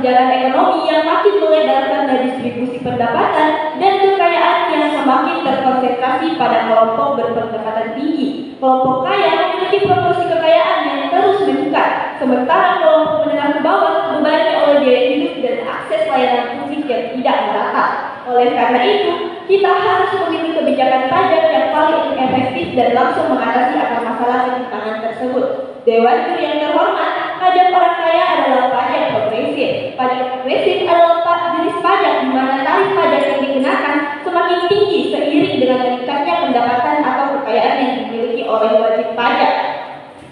kesenjangan ekonomi yang makin melebar karena distribusi pendapatan dan kekayaan yang semakin terkonsentrasi pada kelompok berpendapatan tinggi. Kelompok kaya memiliki proporsi kekayaan yang terus meningkat, sementara kelompok menengah ke bawah dibebani oleh biaya hidup dan akses layanan publik yang tidak merata. Oleh karena itu, kita harus memilih kebijakan pajak yang paling efektif dan langsung mengatasi akar masalah ketimpangan tersebut. Dewan Juri yang terhormat, pajak orang kaya adalah pajak progresif. Pajak progresif adalah jenis pajak di mana tarif pajak yang dikenakan semakin tinggi seiring dengan meningkatnya pendapatan atau kekayaan yang dimiliki oleh wajib pajak.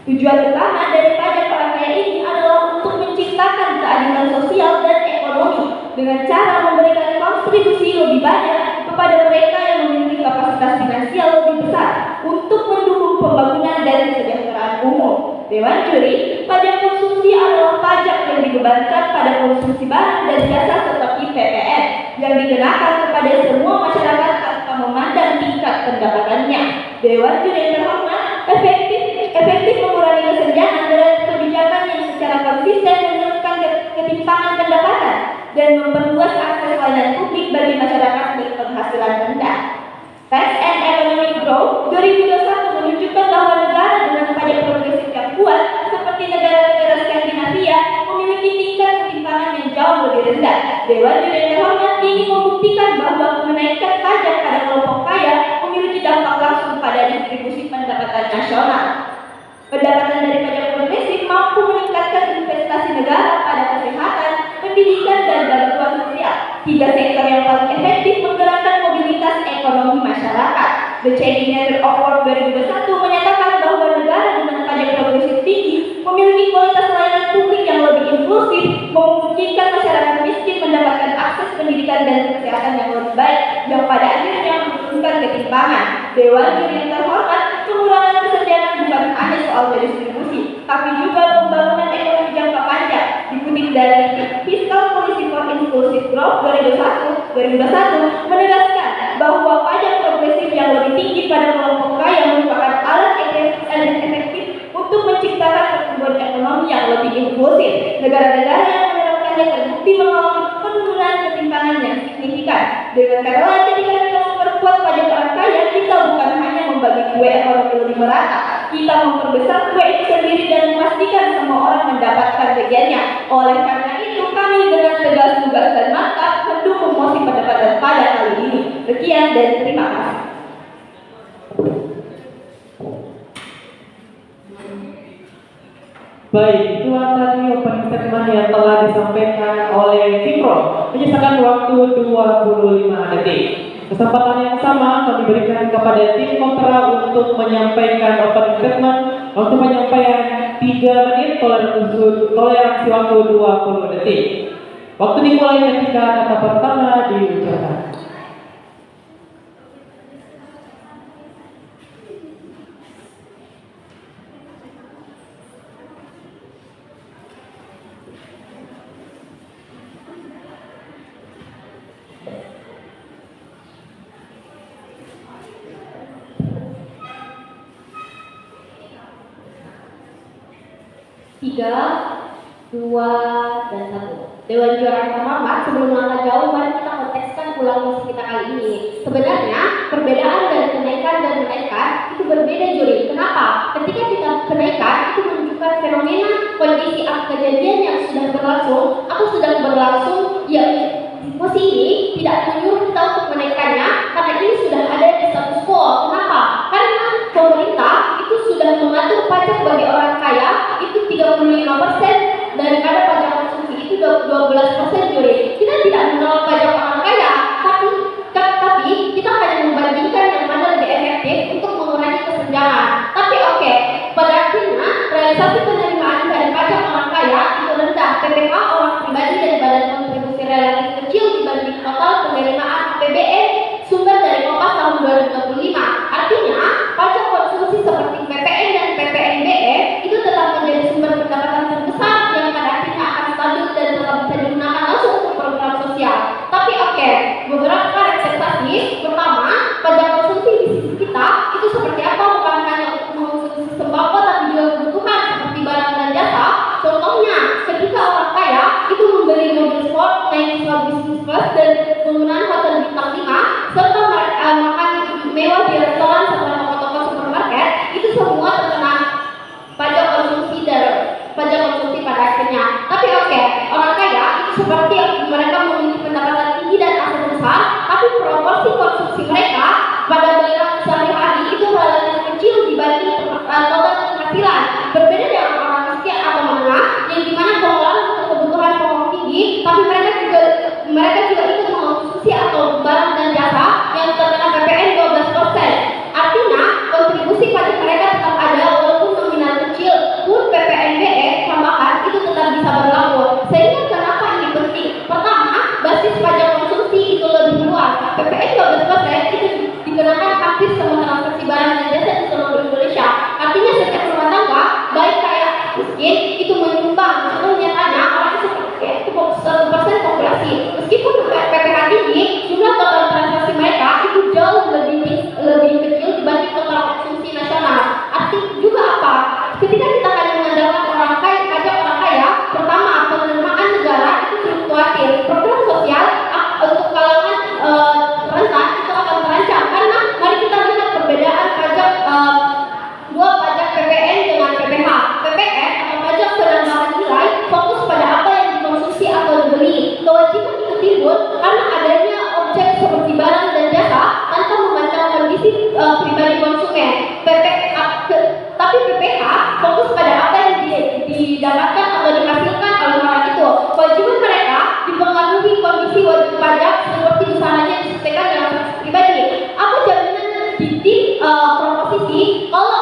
Tujuan utama dari pajak orang kaya ini adalah untuk menciptakan keadilan sosial dan ekonomi dengan cara memberikan kontribusi lebih banyak kepada mereka yang memiliki kapasitas finansial lebih besar untuk mendukung pembangunan dan kesejahteraan umum. Dewan Juri, pajak konsumsi adalah pajak yang dibebankan pada konsumsi barang dan jasa seperti PPN yang dikenakan kepada semua masyarakat tanpa memandang tingkat pendapatannya. Dewan Juri yang terhormat, efektif mengurangi kesenjangan dengan kebijakan yang secara konsisten menurunkan ketimpangan pendapatan dan memperluas akses layanan publik bagi masyarakat berpenghasilan rendah. Tax and Economic Growth 2021 menunjukkan bahwa negara dengan pajak progresif yang kuat seperti negara-negara Skandinavia memiliki tingkat ketimpangan yang jauh lebih rendah. Dewan Juri yang terhormat ingin membuktikan bahwa kenaikan pajak pada kelompok kaya memiliki dampak langsung pada distribusi pendapatan nasional. Pendapatan dari pajak progresif mampu meningkatkan investasi negara pada kesehatan, pendidikan, dan bantuan sosial. Tiga sektor yang paling efektif menggerakkan mobilitas ekonomi masyarakat. The Changing Nature of Work 2021 menyatakan bahwa negara dengan pajak progresif tinggi memiliki kualitas layanan publik yang lebih inklusif, memungkinkan masyarakat miskin mendapatkan akses pendidikan dan kesehatan yang lebih baik, yang pada akhirnya menurunkan ketimpangan. Dewan Juri yang terhormat, pengurangan kesenjangan bukan hanya soal redistribusi, tapi juga pembangunan ekonomi jangka panjang. Dikutip dari Fiscal Policy for Inclusive Growth 2021 menegaskan bahwa pajak progresif yang lebih tinggi pada kelompok kaya merupakan alat efektif untuk menciptakan pertumbuhan ekonomi yang lebih inklusif. Negara-negara yang menerapkannya terbukti mengalami penurunan ketimpangan yang signifikan. Dengan kata lain, ketika kita memperkuat pajak orang kaya, kita bukan hanya membagi kue ekonomi lebih merata, kita memperbesar kue itu sendiri dan memastikan semua orang mendapatkan bagiannya. Oleh karena itu, kami dengan tegas, lugas, dan mantap mendukung mosi pendapatan pada kali ini. Sekian dan terima kasih. Baik, itulah tadi opening statement yang telah disampaikan oleh Fipro. Menyisakan waktu 25 detik. Kesempatan yang sama kami berikan kepada tim kontra untuk menyampaikan opening statement. Waktu penyampaian 3 menit, toleransi waktu 20 detik. Waktu dimulai ketika kata pertama diucapkan. Tiga, 2, dan 1. Dewan Juri yang terhormat, sebelum melangkah jauh, mari kita kontekskan ulang misi kita kali ini. Sebenarnya, perbedaan dari kenaikan dan menaikan itu berbeda, Juri. Kenapa? Ketika kita kenaikan, itu menunjukkan fenomena kondisi kejadian yang sudah berlangsung atau sedang berlangsung, yang misi ini tidak menyuruh kita untuk menaikkannya, karena ini sudah ada di status quo. Kenapa? Karena pemerintah itu sudah mengatur pajak bagi orang kaya itu 35% daripada pajak konsumsi itu 12%, Juri. Kita tidak menolak pajak orang kaya, tapi kita hanya membandingkan yang mana lebih efektif untuk mengurangi kesenjangan. Tapi pada akhirnya realisasi penerimaan dari pajak orang kaya itu rendah. PPh orang pribadi dan badan kontribusi relatif kecil dibanding total penerimaan APBN bisnis kelas dan penggunaan hotel bintang 5 serta makan mewah di restoran serta toko-toko supermarket itu semua terkena pajak konsumsi pada akhirnya. Tapi oke, orang kaya itu seperti mereka memiliki pendapatan tinggi dan aset besar, tapi proporsi konsumsi mereka pada bayaran sehari-hari itu relatif kecil dibanding total penghasilan. Berbeda dengan orang miskin atau menengah yang dimana pengeluaran untuk kebutuhan pokok tinggi, tapi mereka juga ikut mengkonsumsi atau barang dan jasa yang terkena PPN 12%. Artinya kontribusi pajak mereka tetap ada walaupun nominal kecil pun PPNBE tambahan itu tetap bisa berlaku. Sehingga kenapa ini penting? Pertama, basis pajak konsumsi itu lebih luas. PPN 12% itu dikenakan hampir semua transaksi barang dan jasa di seluruh Indonesia. Artinya setiap rumah tangga, baik kaya miskin, itu menyumbang. Contoh nyatanya orang itu 1% populasi. Meskipun PPH tinggi, jumlah total transaksi mereka itu jauh lebih kecil dibanding total konsumsi nasional. Artinya juga apa? Ketika kita hanya mengandalkan pajak orang kaya, pertama penerimaan negara itu fluktuatif. Program sosial untuk kalangan rentan itu akan terancam karena mari kita lihat perbedaan pajak pajak PPN dengan PPH. PPN atau pajak penambahan nilai fokus pada apa yang dikonsumsi atau dibeli. Kewajiban itu timbul karena adanya objek seperti barang dan jasa tanpa memandang kondisi pribadi konsumen. Tapi PPH fokus pada apa yang didapatkan atau dihasilkan oleh orang itu. Kewajiban mereka dipengaruhi kondisi wajib pajak seperti misalnya disesuaikan dengan pribadi. Apa jaminan di tim proposisi kalau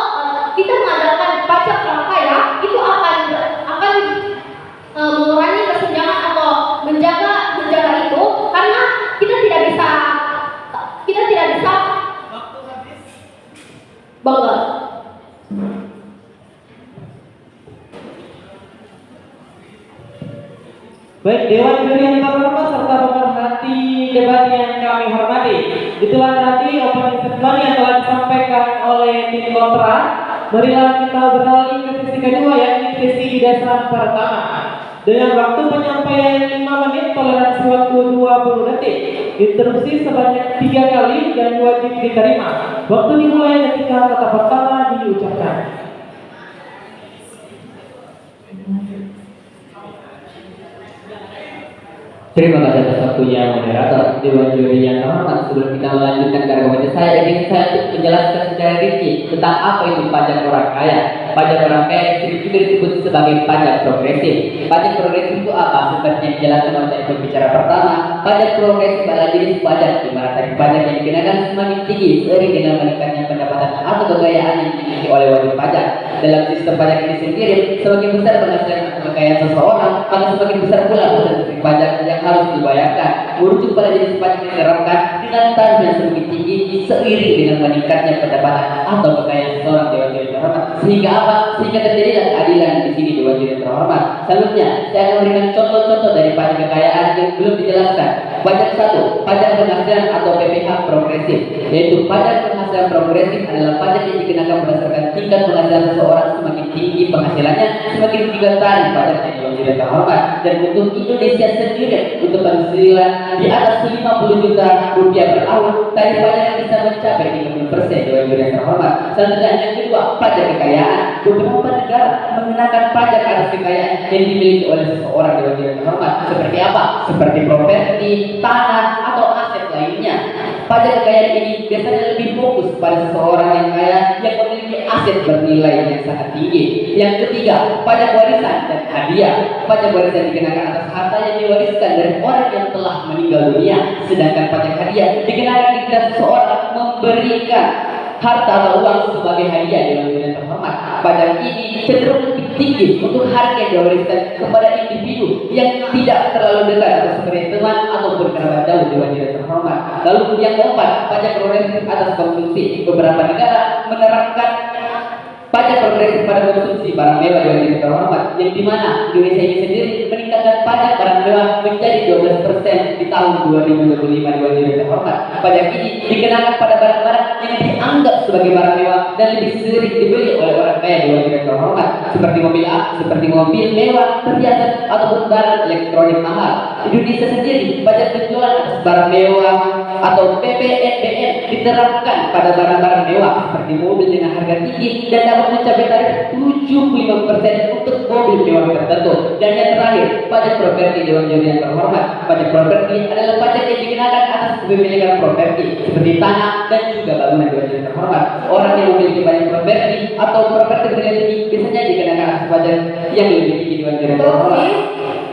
kita mengandalkan pajak orang kaya itu akan mengurangi kesenjangan atau menjaga itu karena kita tidak bisa bangga. Baik, Dewan Juri yang terhormat serta pemerhati debat yang kami hormati, itulah tadi opening statement yang telah disampaikan oleh tim kontra. Marilah kita beralih ke sesi kedua, yakni sesi dasar pertama. Dengan waktu penyampaian 5 menit, toleransi waktu 20 detik. Interupsi sebanyak 3 kali dan wajib diterima. Waktu dimulai ketika kata pertama diucapkan. Terima kasih atas waktunya moderator. Dewan Juri yang terhormat, sebelum kita melanjutkan ke argumen saya ingin untuk menjelaskan secara rinci tentang apa itu pajak orang kaya. Pajak orang kaya juga disebut sebagai pajak progresif. Pajak progresif itu apa? Seperti yang dijelaskan oleh pembicara pertama, pajak progresif adalah jenis pajak di mana tarif pajak yang dikenakan semakin tinggi seiring dengan meningkatnya pendapatan atau kekayaan yang dimiliki oleh wajib pajak. Dalam sistem pajak ini sendiri, semakin besar penghasilan atau kekayaan seseorang, maka semakin besar pula persentase pajak yang harus dibayarkan. Merujuk pada jenis pajak yang diterapkan dengan tarif yang semakin tinggi seiring dengan meningkatnya pendapatan atau kekayaan seseorang. Dewan Juri terhormat, sehingga apa? Sehingga terjadilah keadilan di sini. Dewan Juri terhormat. Selanjutnya, saya akan memberikan contoh-contoh dari pajak kekayaan yang belum dijelaskan. Pajak 1, pajak penghasilan atau PPH progresif, yaitu pajak penghasilan progresif adalah pajak yang dikenakan berdasarkan tingkat penghasilan seseorang. Semakin tinggi penghasilannya, semakin tinggi tarif pajaknya. Dewan Juri terhormat. Dan untuk Indonesia sendiri, untuk penghasilan di atas 50 juta rupiah per tahun, tarif pajaknya bisa mencapai 30%. Dewan Juri terhormat. Selanjutnya yang kedua, pajak kekayaan. Beberapa negara mengenakan pajak atas kekayaan yang dimiliki oleh seseorang. Dewan Juri terhormat. Seperti apa? Seperti properti, tanah, atau aset lainnya. Pajak kekayaan ini biasanya lebih fokus pada seseorang yang kaya yang memiliki aset bernilai yang sangat tinggi. Yang ketiga, pajak warisan dan hadiah. Pajak warisan dikenakan atas harta yang diwariskan dari orang yang telah meninggal dunia, sedangkan pajak hadiah dikenakan ketika seseorang memberikan harta atau uang sebagai hadiah. Dewan Juri terhormat. Pajak ini cenderung lebih tinggi untuk harga yang diwariskan kepada individu yang tidak terlalu dekat atau seperti teman ataupun kerabat jauh. Dewan Juri terhormat. Lalu yang keempat, pajak progresif atas konsumsi. Beberapa negara menerapkan pajak progresif pada konsumsi barang mewah yang tidak terhormat, yang dimana Indonesia ini sendiri meningkatkan pajak barang mewah menjadi 12% di tahun 2025 yang tidak terhormat. Pajak ini dikenakan pada barang-barang yang dianggap sebagai barang mewah dan lebih sering dibeli oleh orang kaya yang tidak terhormat, seperti mobil mewah, perhiasan ataupun barang elektronik mahal. Indonesia sendiri pajak penjualan atas barang mewah atau PPNBM diterapkan pada barang-barang mewah seperti mobil dengan harga tinggi dan dapat mencapai tarif 75% untuk mobil mewah tertentu. Dan yang terakhir, pajak properti dewan juri yang terhormat. Pajak properti adalah pajak yang dikenakan atas kepemilikan properti seperti tanah dan juga bangunan dewan juri terhormat. Orang yang memiliki banyak properti atau properti bernilai tinggi biasanya dikenakan atas pajak yang lebih tinggi dewan juri terhormat.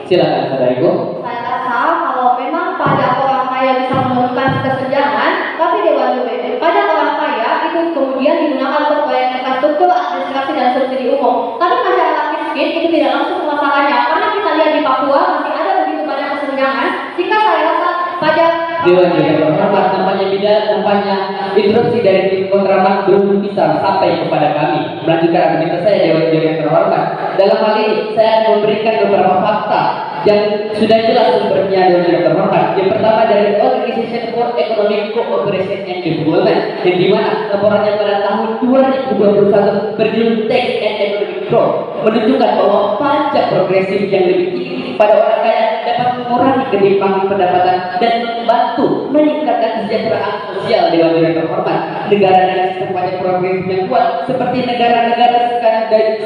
Silakan saudariku. Saya rasa kalau memang pajak orang kaya bisa menurunkan kesenjangan, tapi Dewan Juri pajak orang kaya itu kemudian digunakan untuk proyek infrastruktur, administrasi dan subsidi umum. Tapi masyarakat miskin itu tidak langsung merasakannya, karena kita lihat di Papua masih ada begitu banyak kesenjangan. Jika saya rasa pajak Dewan Juri terhormat, nampaknya instruksi dari tim kontraman belum bisa sampai kepada kami. Melanjutkan argumentasi saya, Dewan Juri terhormat. Dalam hal ini saya akan memberikan beberapa fakta yang sudah jelas sumbernya Dewan Juri terhormat. Yang pertama dari Organization for Economic Cooperation and Development, yang dimana laporannya pada tahun 2021 berjudul Tax and Economic Growth menunjukkan bahwa pajak progresif yang lebih tinggi pada orang kaya dapat mengurangi ketimpangan pendapatan dan membantu meningkatkan kesejahteraan sosial. Dewan Juri terhormat. Negara dengan sistem pajak progresif yang kuat seperti negara-negara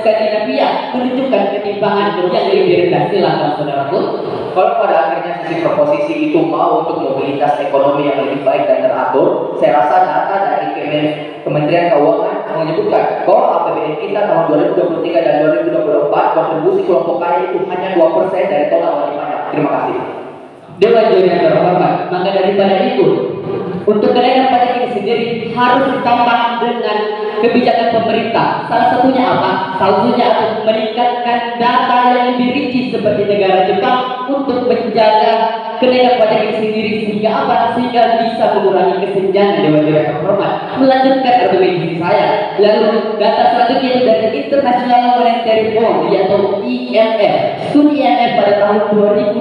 Skandinavia menunjukkan ketimpangan yang lebih rendah. Silakan saudaraku. Kalau pada akhirnya sisi proposisi itu mau untuk mobilitas ekonomi yang lebih baik dan teratur, saya rasa data dari Kementerian Keuangan menyebutkan bahwa APBN kita tahun 2023 dan 2024 kontribusi kelompok kaya itu hanya 2% dari total wajib pajak. Terima kasih. Dewan Juri yang terhormat, maka daripada itu untuk kenaikan pajak ini sendiri harus ditambah dengan kebijakan pemerintah. Salah satunya apa? Salah satunya adalah meningkatkan data yang lebih rinci seperti negara Jepang untuk menjaga kenaikan pajak ini sendiri sehingga apa? Sehingga bisa mengurangi kesenjangan. Dewan Juri yang terhormat. Melanjutkan argumentasi saya. Lalu data selanjutnya dari International Monetary Fund atau IMF. Studi IMF pada tahun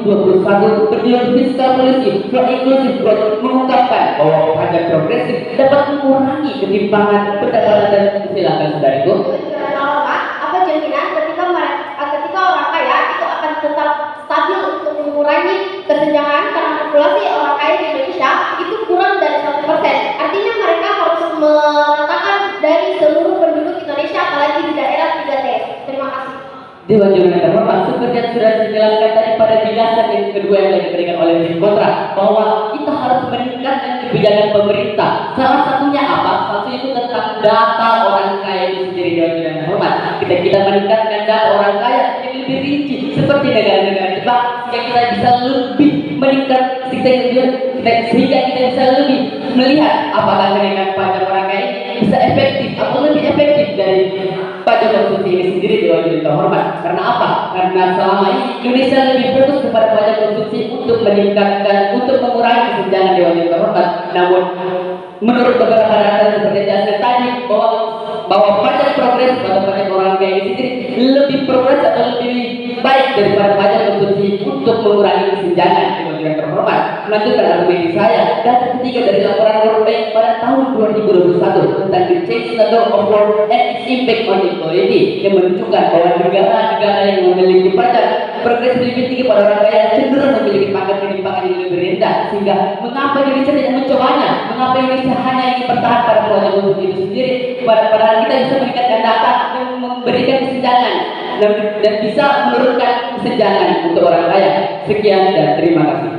2021 berjudul Fiscal Policy for Inclusive Growth mengungkapkan bahwa pajak progresif dapat mengurangi ketimpangan pendapatan dan silakan saudariku. apa jaminan ketika orang kaya itu akan tetap stabil untuk mengurangi kesenjangan, karena populasi orang kaya di Indonesia itu kurang dari 1%. Artinya mereka harus meratakan dari seluruh penduduk Indonesia, apalagi di daerah 3T. Terima kasih. Dewan Juri yang terhormat, seperti yang sudah dijelaskan tadi pada penjelasan yang kedua yang diberikan oleh tim kontra, bahwa kita harus meningkatkan kebijakan pemerintah. Salah satunya apa? Salah satunya itu tentang data orang kaya itu sendiri. Dewan Juri yang terhormat, kita meningkatkan data orang kaya yang lebih rinci seperti negara-negara Jepang sehingga kita bisa lebih meningkat sehingga kita bisa lebih melihat apakah kenaikan pajak orang kaya ini bisa efektif atau lebih efektif dari pajak konsumsi ini sendiri. Dewan Juri terhormat. Karena apa? Karena selama ini Indonesia lebih fokus kepada pajak konsumsi untuk meningkatkan, untuk mengurangi kesenjangan. Dewan Juri terhormat. Namun menurut beberapa data seperti yang saya tadi bahwa pajak progresif atau pajak orang kaya ini sendiri lebih progresif atau lebih baik daripada pajak konsumsi untuk mengurangi kesenjangan. Dewan Juri terhormat. Melanjutkan argumentasi saya, data ketiga dari laporan World Bank pada tahun 2021 tentang the change standard of work and its impact on equality yang menunjukkan bahwa negara-negara yang memiliki pajak progresif lebih tinggi pada orang kaya cenderung memiliki pangkat ketimpangan yang lebih rendah. Sehingga mengapa Indonesia tidak mencobanya? Mengapa Indonesia hanya ingin bertahan pada pajak konsumsi itu sendiri? Padahal kita bisa meningkatkan data dan memberikan kesenjangan dan bisa menurunkan kesenjangan untuk orang kaya. Sekian dan terima kasih.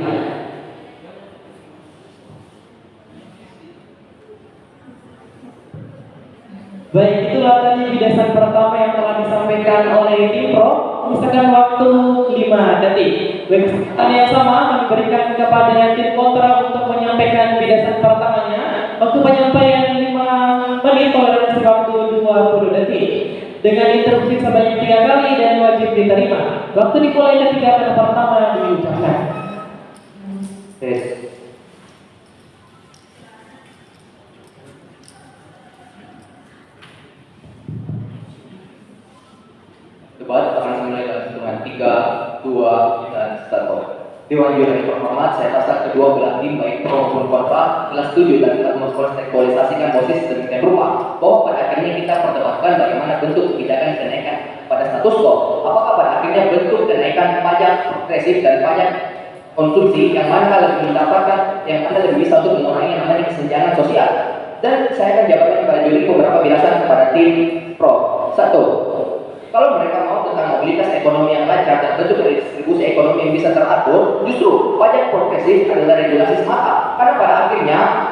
Baik, itulah tadi penjelasan pertama yang telah disampaikan oleh tim Pro. Misalkan waktu 5 detik. Baik, kesempatan yang sama kami berikan kepada tim kontra untuk menyampaikan penjelasan pertamanya. Waktu penyampaian 5 menit, toleransi waktu 20 detik. Dengan interupsi sebanyak 3 kali dan wajib diterima. Waktu dimulai ketika kata pertama diucapkan. Satu. Dewan Juri yang terhormat, saya rasa kedua belah tim baik pro maupun kontra telah setuju dan telah mengkontekstualisasikan posisi sedemikian rupa bahwa pada akhirnya kita perdebatkan bagaimana bentuk kebijakan kenaikan pada status quo. Apakah pada akhirnya bentuk kenaikan pajak progresif dan pajak konsumsi yang mana lebih mendapatkan, yang mana lebih bisa untuk mengurangi yang namanya kesenjangan sosial. Dan saya akan jabarkan kepada juri beberapa penjelasan kepada tim pro. Satu, kalau mereka mau tentang mobilitas ekonomi yang lancar dan bentuk distribusi ekonomi yang bisa teratur, justru pajak progresif adalah regulasi semata. Karena pada akhirnya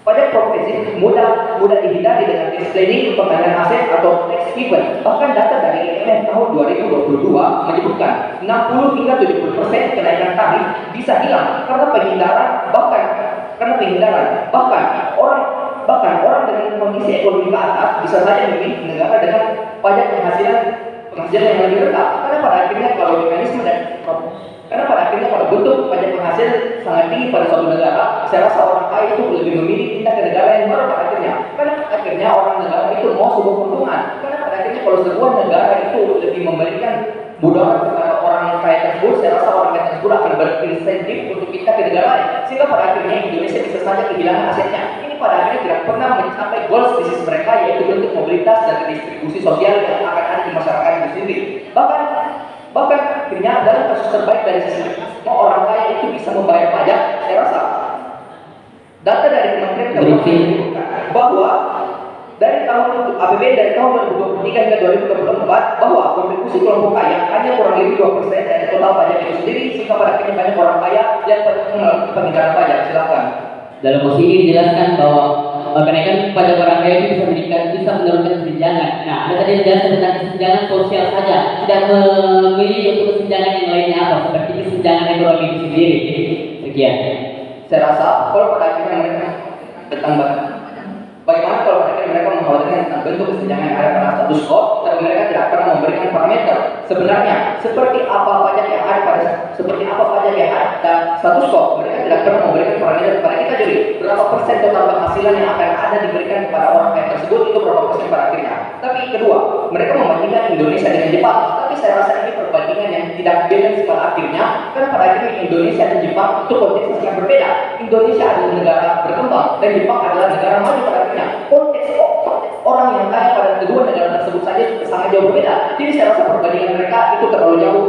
pajak progresif mudah dihindari dengan tax planning, pengalihan aset atau tax haven. Bahkan data dari IMF tahun 2022 menyebutkan 60 hingga 70% kenaikan tarif bisa hilang karena penghindaran, bahkan orang dengan kondisi ekonomi ke atas bisa saja memilih negara dengan pajak penghasilan yang lebih rendah. Karena pada akhirnya kalau bentuk pajak penghasil sangat tinggi pada suatu negara, saya rasa orang kaya itu lebih memilih pindah ke negara yang baru pada akhirnya. Karena pada akhirnya orang negara itu mau sebuah keuntungan. Karena pada akhirnya kalau sebuah negara itu lebih memberikan mudahan kepada orang kaya tersebut, saya rasa orang kaya tersebut akan berinsentif untuk pindah ke negara lain. Sehingga pada akhirnya Indonesia bisa saja kehilangan asetnya. Ini pada akhirnya tidak pernah mencapai goals bisnis mereka, yaitu bentuk mobilitas dan distribusi sosial yang akan ada di masyarakat itu sendiri. Bahkan akhirnya dalam kasus terbaik dari sisi semua orang kaya itu bisa membayar pajak. Saya rasa data dari Kementerian Keuangan menyebutkan bahwa dari tahun APBN dari tahun 2023 hingga 2024 bahwa kontribusi kelompok kaya hanya kurang lebih 2% dari total pajak itu sendiri, sehingga pada akhirnya banyak orang kaya yang melalui penghindaran pajak. Silakan. Dalam posisi ini dijelaskan bahwa kenaikan pajak orang kaya itu bisa menurunkan kesenjangan. Nah, Anda tadi menjelaskan tentang kesenjangan sosial saja, tidak memilih untuk kesenjangan yang lainnya apa, seperti kesenjangan ekonomi itu sendiri. Sekian. Saya rasa kalau pada akhirnya mereka tentang bagaimana kalau pada akhirnya mereka mengkhawatirkan tentang bentuk kesenjangan yang ada pada status quo, tapi mereka tidak pernah memberikan parameter sebenarnya seperti apa pajak yang ada status quo. Mereka tidak pernah memberikan parameter kepada kita, jadi berapa persen total penghasilan yang akan ada diberikan kepada orang kaya tersebut, itu berapa persen pada akhirnya. Tapi kedua, mereka membandingkan Indonesia dengan Jepang, tapi saya rasa ini perbandingan yang tidak balance pada akhirnya, karena pada akhirnya Indonesia dan Jepang itu konteksnya yang berbeda. Indonesia adalah negara berkembang dan Jepang adalah negara maju pada akhirnya. Konteks orang yang kaya pada kedua negara tersebut saja sangat jauh berbeda. Jadi saya rasa perbandingan mereka itu terlalu jauh.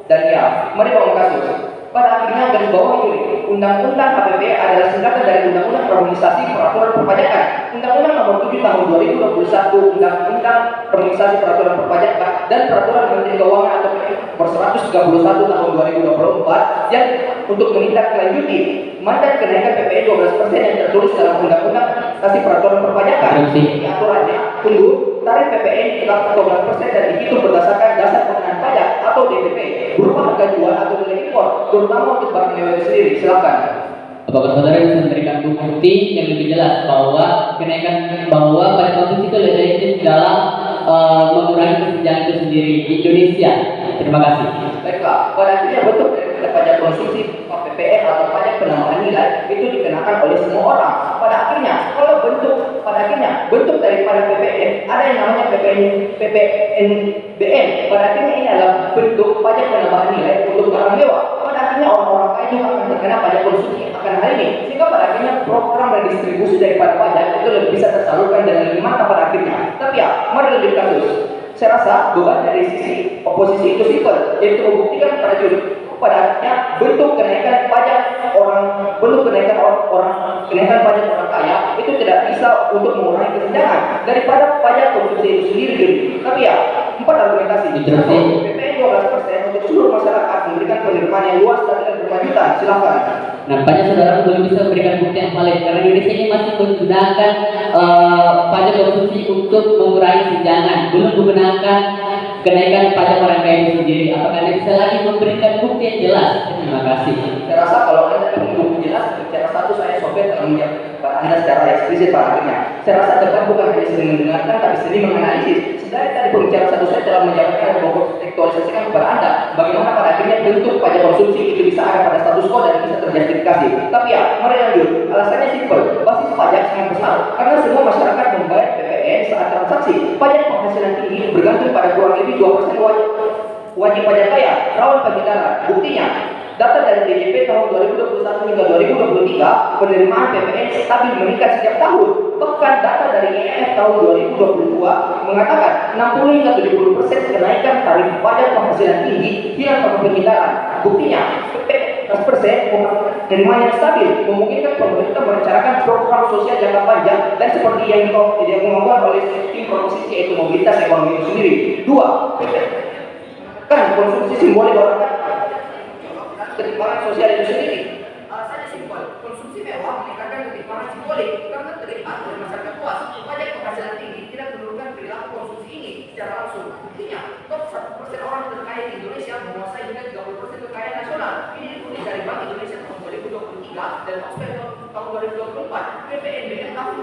Dan ya, mari bangun kasus. Pada akhirnya garis bawah ini, Undang-Undang APBN adalah singkatan dari Undang-Undang Harmonisasi Peraturan Perpajakan. Undang-Undang Nomor 7 Tahun 2021, Undang-Undang Harmonisasi Peraturan Perpajakan dan Peraturan Menteri Keuangan atau Nomor 131 Tahun 2024 yang untuk menindaklanjuti mandat kenaikan PPN 12% yang tertulis dalam Undang-Undang Harmonisasi Peraturan Perpajakan. Ini aturannya, tarif PPN tetap 12% dan dihitung berdasarkan dasar pengenaan pajak atau DPP berupa harga jual atau nilai impor, terutama untuk barang mewah sendiri. Silakan. Apakah saudara bisa memberikan bukti yang lebih jelas bahwa kenaikan pada konsumsi itu lebih dalam mengurangi kesenjangan itu sendiri di Indonesia? Terima kasih. Baiklah, pada akhirnya bentuk dari pajak konsumsi PPN atau pajak penambahan nilai itu dikenakan oleh semua orang. Pada akhirnya bentuk daripada PPN ada yang namanya PPNBM. Pada akhirnya ini adalah bentuk pajak penambahan nilai untuk barang mewah. Pada akhirnya orang-orang kaya juga akan terkena pajak konsumsi akan hal ini, sehingga pada akhirnya program redistribusi daripada pajak itu lebih bisa tersalurkan dan lebih mantap pada akhirnya. Tapi ya, mari lebih kasus. Saya rasa beban dari sisi oposisi itu simpel, yaitu membuktikan pada juri pada akhirnya bentuk kenaikan pajak pajak orang kaya itu tidak bisa untuk mengurangi kesenjangan daripada pajak konsumsi itu sendiri. Tapi ya, 4 argumentasi. PPN 12% untuk seluruh masyarakat memberikan penerimaan yang luas dan berkelanjutan. Silakan. Nampaknya saudara belum bisa memberikan bukti yang valid karena Indonesia ini masih menggunakan pajak konsumsi untuk mengurangi kesenjangan, belum menggunakan kenaikan pajak orang kaya itu sendiri. Apakah Anda bisa lagi memberikan bukti yang jelas? Terima kasih. Saya rasa kalau Anda ingin bukti jelas, bicara satu saya sobat akan menjawab Anda secara eksplisit pada akhirnya. Saya rasa debat bukan hanya sering mendengarkan, tapi sering menganalisis. Sebenarnya tadi pembicara satu saya telah menjawabkan dan mengkontekstualisasikan kepada Anda bagaimana pada akhirnya bentuk pajak konsumsi itu bisa ada pada status quo dan bisa terjustifikasi. Tapi ya, mari lanjut. Alasannya simpel, basis pajak sangat besar karena semua masyarakat membayar PPN saat transaksi. Pajak penghasilan tinggi bergantung pada kurang lebih 2% wajib wajib pajak kaya rawan penyegaran. Buktinya, data dari DJP tahun 2021 hingga 2023, penerimaan PPN stabil meningkat setiap tahun. Bahkan data dari IMF tahun 2022 mengatakan 60 hingga 70% kenaikan tarif pajak penghasilan tinggi hilang karena penyegaran. Buktinya, persen penerimaan yang stabil memungkinkan pemerintah merencanakan program sosial jangka panjang dan seperti yang dilakukan oleh tim proposisi yaitu mobilitas ekonomi itu sendiri. Dua, kan konsumsi simbolik orang ketimpangan sosial itu sendiri. Alasannya simpel, konsumsi mewah meningkatkan ketimpangan simbolik karena terlihat oleh masyarakat luas. Pajak penghasilan tinggi tidak menurunkan perilaku konsumsi ini secara langsung. Buktinya, top 1% orang terkaya di Indonesia menguasai hingga 30% kekayaan nasional. Ini ditulis dari Bank Indonesia tahun 2023 dan Oxfam tahun 2024. PPNBM tahun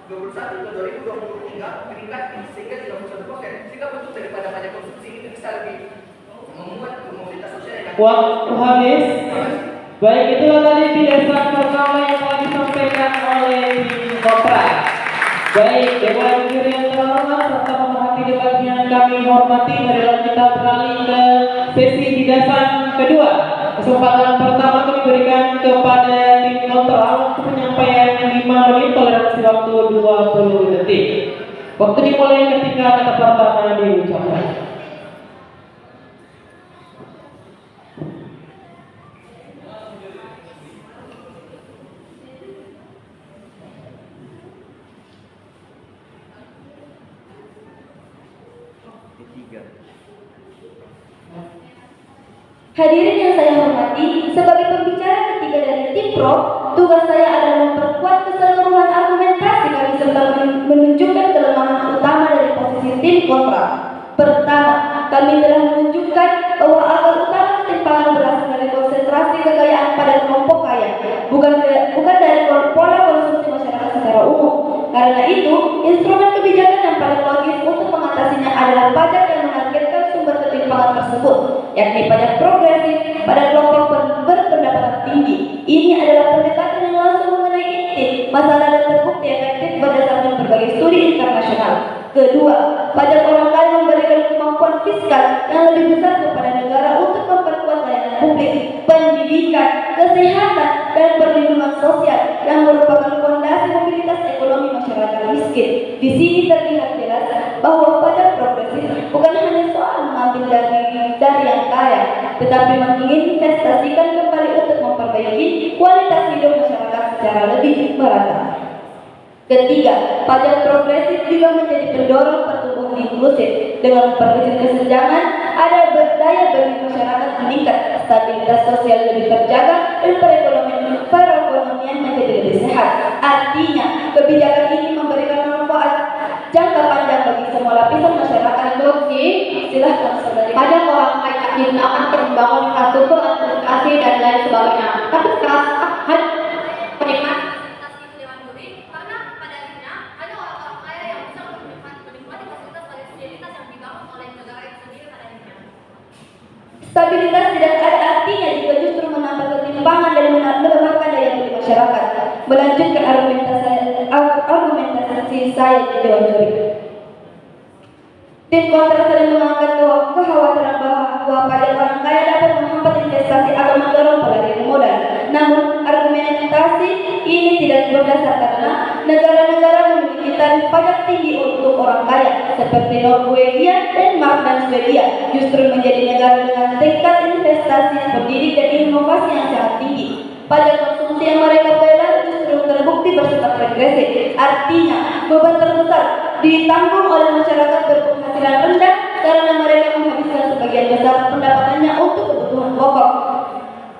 2021 ke 2023 meningkat sehingga 31%. Sehingga bentuk daripada pajak konsumsi itu bisa lebih membuat mobilitas sosial yang Waktu habis. Baik, itulah tadi penjelasan pertama yang telah disampaikan oleh tim kontra. Baik, Dewan Juri yang terhormat serta pemerhati debat yang kami hormati, marilah kita beralih ke sesi penjelasan kedua. Kesempatan pertama kami berikan kepada tim kontra untuk penyampaian 5 menit, toleransi waktu 20 detik. Waktu dimulai ketika kata pertama diucapkan. Hadirin yang saya hormati, sebagai pembicara ketiga dari tim Pro, tugas saya adalah memperkuat keseluruhan argumentasi kami serta menunjukkan kelemahan utama dari posisi tim kontra. Pertama, kami telah menunjukkan bahwa akar utama ketimpangan berasal dari konsentrasi kekayaan pada kelompok kaya, bukan dari pola konsumsi masyarakat secara umum. Karena itu, instrumen kebijakan yang paling logis untuk mengatasinya adalah pajak yang menargetkan sumber ketimpangan tersebut, yakni pajak progresif pada kelompok berpendapatan tinggi. Ini adalah pendekatan yang langsung mengenai inti masalah dan terbukti efektif berdasarkan berbagai studi internasional. Kedua, pajak orang kaya memberikan kemampuan fiskal yang lebih besar kepada negara untuk memperkuat layanan publik, pendidikan, kesehatan, dan perlindungan sosial yang merupakan fondasi mobilitas ekonomi masyarakat miskin. Di sini terlihat jelas bahwa pajak progresif bukan hanya soal mengambil dari yang kaya, tetapi menginvestasikan kembali untuk memperbaiki kualitas hidup masyarakat secara lebih merata. Ketiga, pajak progresif juga menjadi pendorong pertumbuhan inklusif. Dengan memperkecil kesenjangan, ada daya beli masyarakat meningkat, stabilitas sosial lebih terjaga, dan perekonomian menjadi lebih sehat. Artinya, kebijakan ini memberikan manfaat jangka panjang bagi semua lapisan masyarakat. Oke, Silahkan saudari. pajak orang kaya digunakan untuk membangun infrastruktur, administrasi, dan lain sebagainya. Tapi sekarang penikmat karena pada akhirnya ada orang-orang kaya yang bisa menikmati fasilitas yang dibangun oleh negara itu sendiri pada akhirnya. Stabilitas tidak ada artinya jika justru menambah ketimpangan dan melemahkan daya beli masyarakat. Melanjutkan argumentasi saya di Dewan Juri. Tim kontra sering mengangkat kekhawatiran bahwa pajak orang kaya dapat menghambat investasi atau mendorong pelarian modal. Namun, argumentasi ini tidak berdasar karena negara-negara memiliki tarif pajak tinggi untuk orang kaya, seperti Norwegia, Denmark, dan Swedia, justru menjadi negara dengan tingkat investasi, pendidik, dan inovasi yang sangat tinggi. Pajak konsumsi yang mereka bayar justru terbukti bersifat regresif. Artinya, beban terbesar ditanggung oleh masyarakat berpenghasilan rendah karena mereka menghabiskan sebagian besar pendapatannya untuk kebutuhan pokok.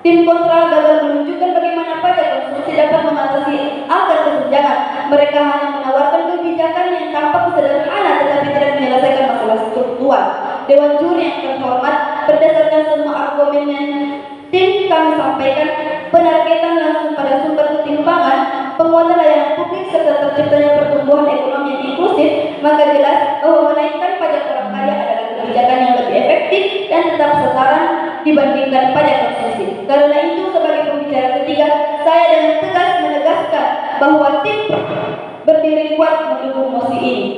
Tim kontra gagal menunjukkan bagaimana pajak konsumsi dapat mengatasi akar kesenjangan. Mereka hanya menawarkan kebijakan yang tampak sederhana tetapi tidak menyelesaikan masalah struktural. Dewan Juri yang terhormat, berdasarkan semua argumen yang tim kami sampaikan, penargetan langsung pada sumber ketimpangan, penguatan layanan publik serta terciptanya pertumbuhan ekonomi yang inklusif, maka jelas bahwa menaikkan pajak orang kaya adalah kebijakan yang lebih efektif dan tetap setara dibandingkan pajak konsumsi. Karena itu, sebagai pembicara ketiga, saya dengan tegas menegaskan bahwa tim berdiri kuat mendukung mosi ini.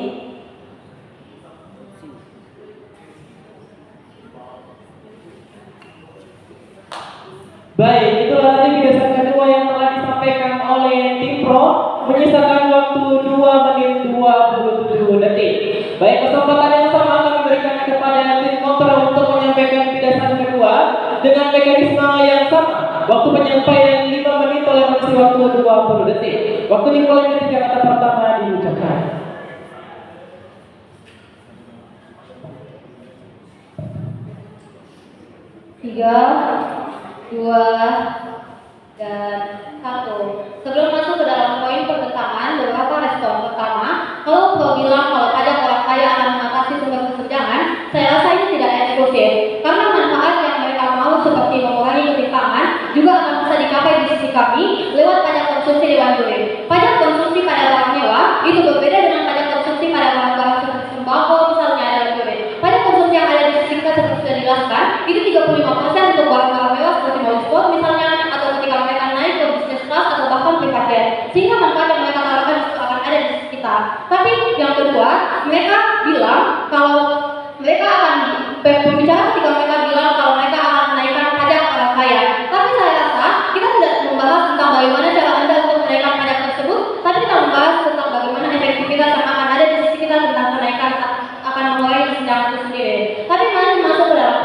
Baik, itulah tadi kebiasaan kedua yang telah disampaikan oleh tim pro, menyisakan waktu 2 menit 27 detik. Baik, kesempatan yang sama kami berikan kepada tim kontra untuk menyampaikan kebiasaan kedua dengan mekanisme yang sama. Waktu penyampaian 5 menit, toleransi waktu 20 detik. Waktu dimulai ketika kata pertama diucapkan. 3, 2, dan 1. Sebelum masuk ke dalam poin pertentangan, beberapa respon. Pertama, kalau Pro bilang kalau pajak orang kaya akan mengatasi sumber kesenjangan, saya rasa ini tidak eksklusif. Karena manfaat yang mereka mau seperti mengurangi ketimpangan juga akan bisa dicapai di sisi kami lewat pajak konsumsi dewan juri. Pajak konsumsi pada barang mewah itu berbeda dengan pajak konsumsi pada barang-barang seperti sembako misalnya dewan juri. Pajak konsumsi yang ada di sisi kita seperti sudah dijelaskan itu 35% untuk barang-barang mewah seperti mobil sport misalnya, atau ketika mereka naik ke bisnis kelas atau bahkan private jet, sehingga manfaat yang mereka tawarkan itu akan ada di sisi kita. Tapi yang kedua, mereka bilang kalau mereka akan berbicara ketika mereka bilang kalau mereka akan menaikkan pajak orang kaya. Tapi saya rasa kita tidak membahas tentang bagaimana cara Anda untuk menaikkan pajak tersebut, tapi kita membahas tentang bagaimana efektivitas yang akan ada di sisi kita tentang kenaikan akan mengurangi kesenjangan itu sendiri. Tapi mari masuk ke dalam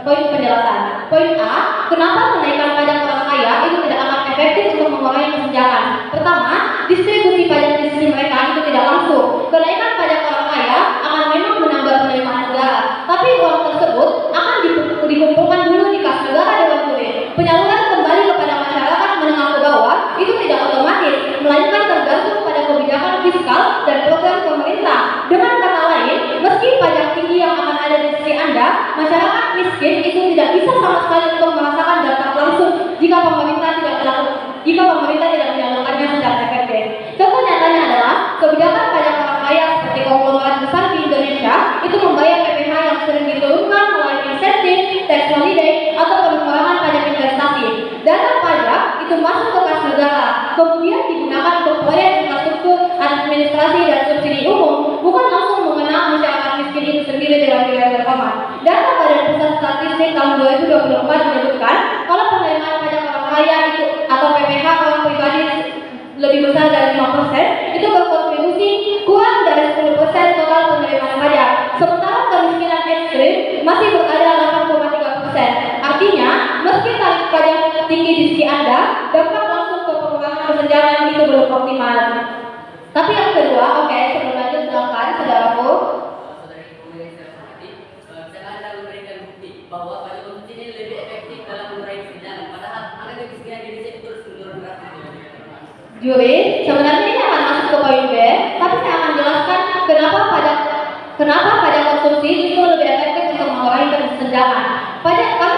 poin penjelasan. Poin A, kenapa menaikkan pajak orang kaya itu tidak akan efektif untuk mengurangi kesenjangan? Pertama, distribusi pajak di sisi mereka itu tidak langsung. Kenaikan pajak orang kaya akan memang menambah penerimaan negara, tapi uang tersebut akan dikumpulkan dulu di kas negara dewan juri. Penyaluran kembali kepada masyarakat menengah ke bawah itu tidak otomatis, melainkan tergantung pada kebijakan fiskal dan program pemerintah. Dengan kata lain, meski pajak tinggi yang akan ada di sisi Anda, masyarakat miskin itu tidak bisa sama sekali untuk merasakan dampak langsung jika pemerintah tidak menyalurkannya secara efektif. Contoh nyatanya adalah kebijakan pajak orang kaya seperti konglomerat besar di Indonesia itu membayar PPh yang sering diturunkan melalui insentif, tax holiday, atau pengurangan pajak investasi. Dana pajak itu masuk ke kas negara, kemudian digunakan untuk proyek infrastruktur, administrasi, dan subsidi umum, bukan langsung mengenal masyarakat miskin itu sendiri dengan biaya terhormat. Data Badan Pusat Statistik tahun 2024 menyebutkan kalau penerimaan pajak orang kaya itu atau PPh orang pribadi lebih besar dari 5%, itu berkontribusi kurang dari 10% total penerimaan pajak. Sementara kemiskinan ekstrim masih berada 8,3%. Artinya, meski tarif pajak tinggi di sisi Anda, dampak langsung ke pengurangan kesenjangan itu belum optimal. Tapi yang kedua, oke, sebelum lanjut silakan saudaraku. Anda memberikan bukti bahwa pajak konsumsi ini lebih efektif dalam mengurangi kesenjangan, padahal angka kemiskinan di Indonesia itu terus menurun drastis. Juri, sebenarnya ini akan masuk ke poin B, tapi saya akan jelaskan kenapa pajak konsumsi itu lebih efektif untuk mengurangi kesenjangan.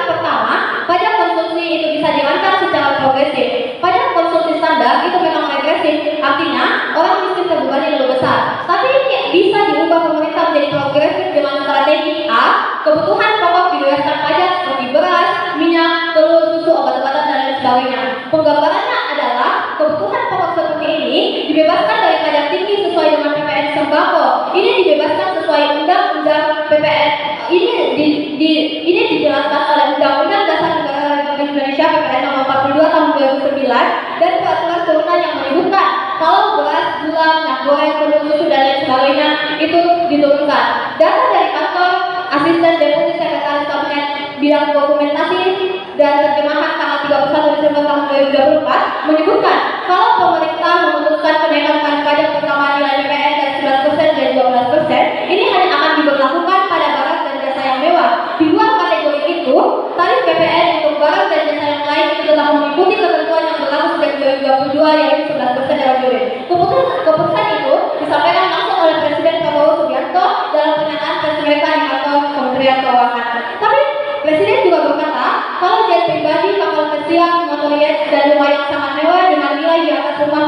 Pertama, pajak konsumsi itu bisa dirancang secara progresif. Pajak konsumsi standar itu memang regresif, artinya orang miskin terbebani lebih besar. Tapi ini bisa diubah pemerintah menjadi progresif dengan strategi A, kebutuhan pokok dibebaskan pajak seperti beras, minyak, telur, susu, obat-obatan, dan lain sebagainya. Penggambarannya adalah kebutuhan pokok seperti ini dibebaskan dari pajak tinggi sesuai dengan PPN sembako. Ini dibebaskan sesuai undang-undang PPN. Ini dijelaskan oleh Undang-Undang Dasar Negara Republik Indonesia PPN nomor 42 tahun 2009 dan peraturan turunan yang menyebutkan kalau beras, gula, minyak goreng, telur, susu, dan lain sebagainya itu diturunkan. Data dari kantor Asisten Deputi Sekretaris Kabinet bidang dokumentasi dan terjemahan tanggal 31 Desember tahun 2024 menyebutkan kalau pemerintah memutuskan kenaikan tarif pajak pertama nilai PPN dari 11% dan 12%, ini hanya akan diberlakukan pada barang dan jasa yang mewah. Di luar kategori itu, tarif PPN untuk barang dan jasa yang lain itu tetap mengikuti ketentuan yang berlaku sejak 2022 yaitu 11% dalam juri. Keputusan itu disampaikan langsung oleh Presiden Prabowo Subianto dalam pernyataan pers mereka di kantor Kementerian Keuangan. Tapi Presiden juga berkata kalau jet pribadi, kapal pesiar, motor yacht, dan rumah yang sangat mewah dengan nilai di atas rumah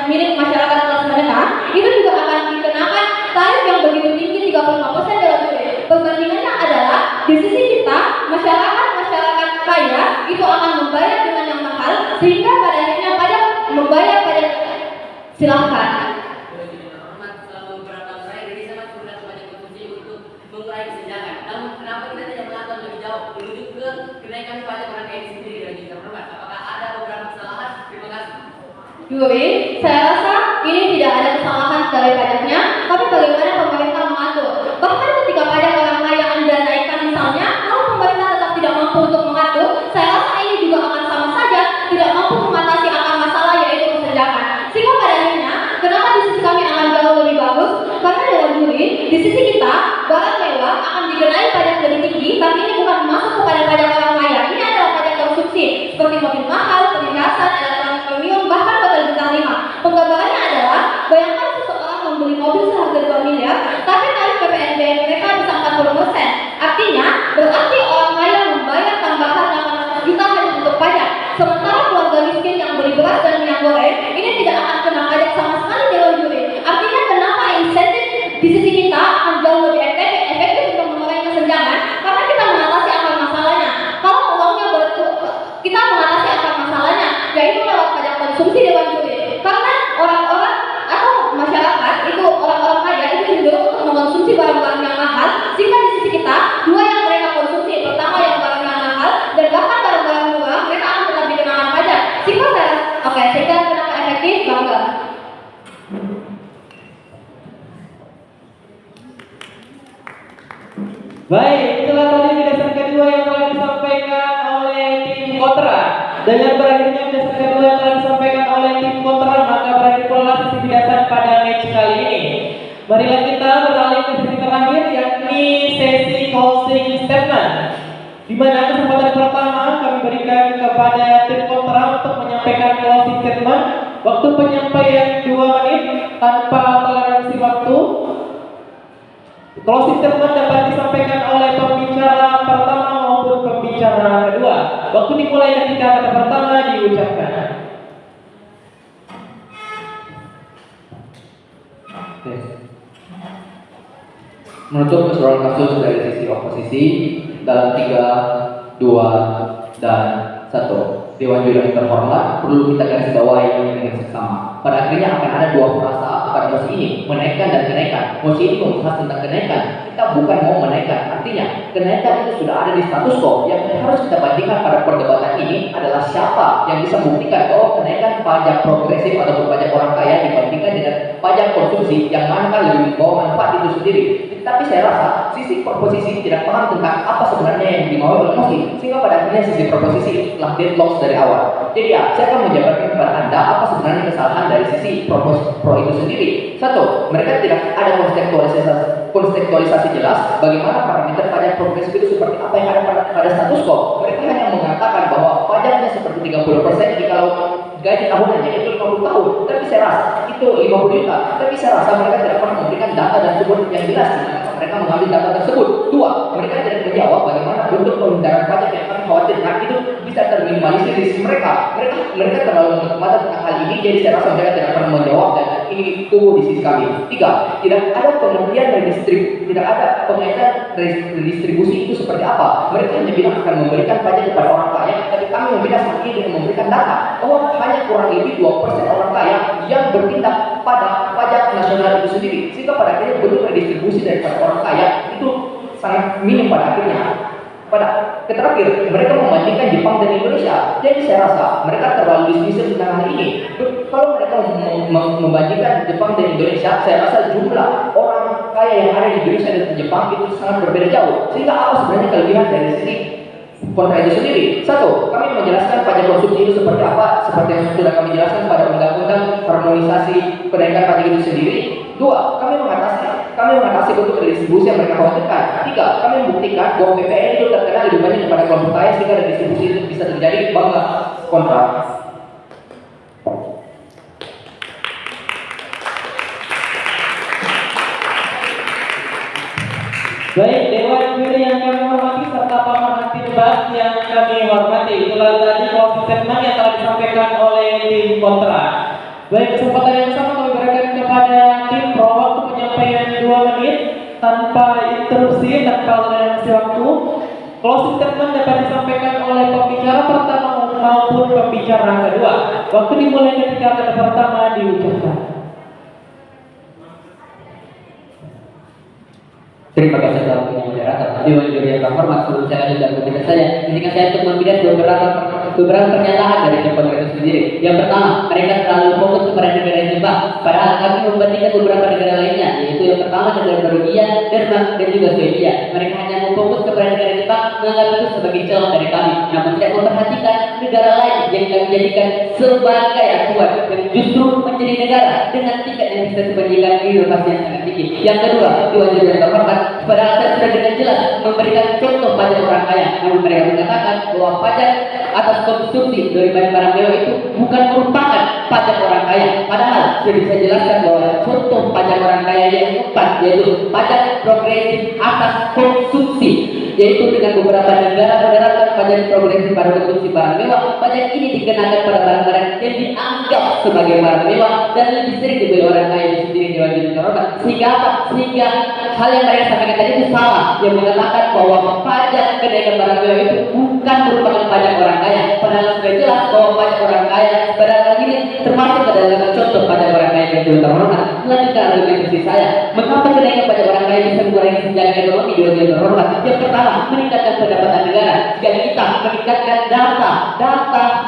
milik masyarakat kelas menengah itu juga akan dikenakan tarif yang begitu tinggi 35% dalam juri. Perbandingannya adalah di sisi kita masyarakat kaya itu akan membayar dengan yang mahal sehingga pada akhirnya pajak membayar pajak. Silahkan. Selama beberapa tahun terakhir Indonesia masih menggunakan pajak konsumsi untuk mengurangi kesenjangan. Namun kenapa kita tidak melakukan lebih jauh menuju ke kenaikan pajak orang kaya sendiri dan Juri, saya rasa ini tidak ada kesalahan dari pajaknya, tapi bagaimana pemerintah mengatur? Bahkan ketika pajak orang kaya Anda naikkan misalnya, kalau pemerintah tetap tidak mampu untuk mengatur, saya rasa ini juga akan sama saja tidak mampu mengatasi akar masalah yaitu kesenjangan. Sehingga pada akhirnya, kenapa di sisi kami akan jauh lebih bagus? Karena dalam juri, di sisi kita, barang mewah akan dikenai pajak lebih tinggi, tapi ini bukan masuk kepada pajak orang kaya. Ini adalah pajak konsumsi, seperti mobil mahal, perhiasan, elektronik premium, bahkan hotel bintang 5. Penggambarannya adalah, bayangkan seseorang membeli mobil seharga 2 miliar, tapi tarif PPNBM mereka bisa 40%. Artinya, berarti orang kaya membayar tambahan 800 juta hanya untuk pajak. Sementara keluarga miskin yang beli beras dan minyak goreng, ini tidak akan kena pajak sama sekali dewan juri. Artinya kenapa insentif di sisi kita akan jauh lebih efektif untuk mengurangi kesenjangan? Karena kita mengatasi akar masalahnya. Kalau uangnya kita mengatasi akar masalahnya, yaitu lewat pajak konsumsi dewan juri. Karena orang-orang atau masyarakat itu orang-orang kaya itu cenderung untuk mengkonsumsi barang-barang yang mahal, sehingga di sisi kita dua yang mereka konsumsi, pertama yang barang yang mahal dan bahkan barang-barang murah mereka akan tetap dikenakan pajak. Sehingga sehingga kenapa efektif bangga. Baik, itulah tadi penjelasan kedua yang telah disampaikan oleh tim kontra. Dengan berakhirnya penjelasan kedua yang telah disampaikan oleh tim kontra, maka berakhir pula sesi penjelasan pada match kali ini. Marilah kita beralih ke sesi terakhir, yakni sesi closing statement, di mana kesempatan pertama kami berikan kepada tim kontra untuk menyampaikan closing statement. Waktu penyampaian 2 menit tanpa toleransi waktu. Closing statement dapat disampaikan oleh pembicara pertama maupun pembicara kedua. Waktu dimulai ketika kata pertama diucapkan. Menutup keseluruhan kasus dari sisi oposisi dalam 3, 2, dan 1. Dewan Juri yang terhormat, perlu kita garis bawahi dengan seksama. Pada akhirnya akan ada dua frasa pada mosi ini, menaikkan dan kenaikan. Mosi ini membahas tentang kenaikan. Kita bukan mau menaikkan. Artinya, kenaikan itu sudah ada di status quo. Yang harus kita bandingkan pada perdebatan ini adalah siapa yang bisa membuktikan bahwa kenaikan pajak progresif atau pajak orang kaya dibandingkan dengan pajak konsumsi yang mana lebih membawa manfaat itu sendiri. Tapi saya rasa sisi proposisi tidak paham tentang apa sebenarnya yang dimau oleh mosi, sehingga pada akhirnya sisi proposisi itu telah deadlock dari awal. Jadi ya, saya akan menjabarkan kepada Anda apa sebenarnya kesalahan dari sisi pro itu sendiri. Satu, mereka tidak ada kontekstualisasi jelas bagaimana parameter pajak progresif itu seperti apa yang ada pada status quo. Mereka hanya mengatakan bahwa pajaknya seperti 30% jikalau gaji tahunannya itu 50 tahun. Tapi saya rasa itu 50 juta. Tapi saya rasa mereka tidak pernah memberikan data dan sumber yang jelas di mana mereka mengambil data tersebut. Dua, mereka tidak menjawab bagaimana bentuk pengendaraan pajak yang kami khawatirkan itu bisa terminimalisir di sisi mereka. Mereka terlalu menutup mata tentang hal ini, jadi saya rasa mereka tidak pernah menjawab dan ini tumbuh di sisi kami. Tiga, tidak ada pengertian tidak ada pengertian redistribusi itu seperti apa. Mereka hanya bilang akan memberikan pajak kepada orang kaya, tapi kami membeda saat ini dengan memberikan data bahwa hanya kurang lebih 2% orang kaya yang bertindak pada pajak nasional itu sendiri, sehingga pada akhirnya bentuk redistribusi daripada orang kaya itu sangat minim pada akhirnya. Terakhir, mereka membandingkan Jepang dan Indonesia. Jadi saya rasa mereka terlalu dismissive tentang hal ini. Kalau mereka membandingkan Jepang dan Indonesia, saya rasa jumlah orang kaya yang ada di Indonesia dan Jepang itu sangat berbeda jauh. Sehingga apa sebenarnya kelebihan dari sisi kontra itu sendiri? Satu, kami menjelaskan pajak konsumsi itu seperti apa, seperti yang sudah kami jelaskan pada undang-undang harmonisasi kenaikan pajak itu sendiri. Dua, kami mengatasi bentuk redistribusi yang mereka khawatirkan. Tiga, kami membuktikan bahwa PPN itu terkena lebih banyak daripada kelompok kaya sehingga redistribusi itu bisa terjadi. Bangga kontra. Baik, Dewan Juri yang kami hormati serta pemerhati debat yang kami hormati, itulah tadi closing statement yang telah disampaikan oleh tim kontra. Baik, kesempatan yang sama kami berikan kepada tim pro, waktu penyampaian 2 menit tanpa interupsi, tanpa toleransi waktu. Closing statement dapat disampaikan oleh pembicara pertama maupun pembicara kedua. Waktu dimulai ketika kata pertama diucapkan. Terima kasih telah menjadi moderator. Dewan Juri yang terhormat, sebelum saya lanjutkan ketika saya, izinkan saya untuk membahas beberapa beberapa pernyataan dari Jepang itu sendiri. Yang pertama, mereka terlalu fokus kepada negara Jepang, padahal kami membandingkan beberapa negara lainnya, yaitu yang pertama negara Norwegia, Denmark, dan juga Swedia. Mereka hanya memfokus kepada negara Jepang, menganggap itu sebagai celah dari kami, namun tidak memperhatikan negara lain yang kami jadikan sebagai acuan yang justru menjadi negara dengan tingkat yang bisa dibandingkan inovasi yang sangat tinggi. Yang kedua, diwajibkan yang terhormat, padahal saya sudah dengan jelas memberikan contoh pajak orang kaya, namun mereka mengatakan bahwa pajak atas konsumsi dari barang mewah itu bukan merupakan pajak orang kaya. Padahal sudah bisa jelaskan bahwa contoh pajak orang kaya yang keempat yaitu pajak progresif atas konsumsi, yaitu dengan beberapa negara menerapkan pajak progresif pada konsumsi barang mewah. Pajak ini dikenakan pada barang-barang yang dianggap sebagai barang mewah dan lebih sering dibeli orang kaya itu sendiri diwajibkan terhormat. Sehingga apa? Sehingga hal yang mereka sampaikan tadi itu salah, yang mengatakan bahwa pajak kenaikan barang mewah itu bukan merupakan pajak orang kaya. Padahal sudah jelas bahwa pajak orang kaya pada kali ini termasuk ke dalam contoh pajak orang kaya yang juga terhormat. Melanjutkan argumentasi saya, mengapa kenaikan pajak orang kaya bisa mengurangi senjata ekonomi di dunia terhormat? Yang pertama, meningkatkan pendapatan negara. Jika kita meningkatkan data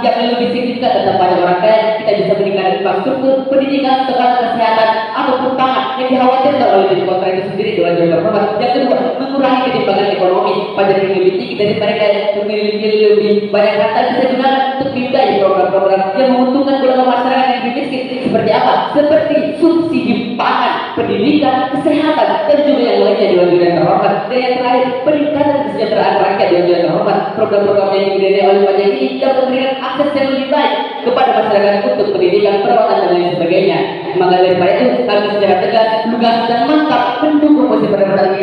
yang lebih signifikan tentang pajak orang kaya, kita bisa meningkatkan infrastruktur, pendidikan, sekolah, kesehatan, ataupun pangan yang dikhawatirkan oleh di kota itu sendiri di dunia terhormat. Yang kedua, mengurangi ketimpangan ekonomi. Pajak yang lebih tinggi dari mereka yang memiliki lebih banyak harta bisa digunakan untuk membiayai program-program yang menguntungkan golongan masyarakat yang lebih miskin. Seperti apa? Seperti subsidi pangan, pendidikan, kesehatan, dan juga yang lainnya di dunia terhormat. Dan yang terakhir, peningkatan kesejahteraan rakyat di dunia terhormat. Program-program yang dibiayai oleh pajak ini dapat memberikan akses yang lebih baik kepada masyarakat untuk pendidikan, perawatan, dan lain sebagainya. Maka daripada itu, kami secara tegas, lugas, dan mantap mendukung musim pendapatan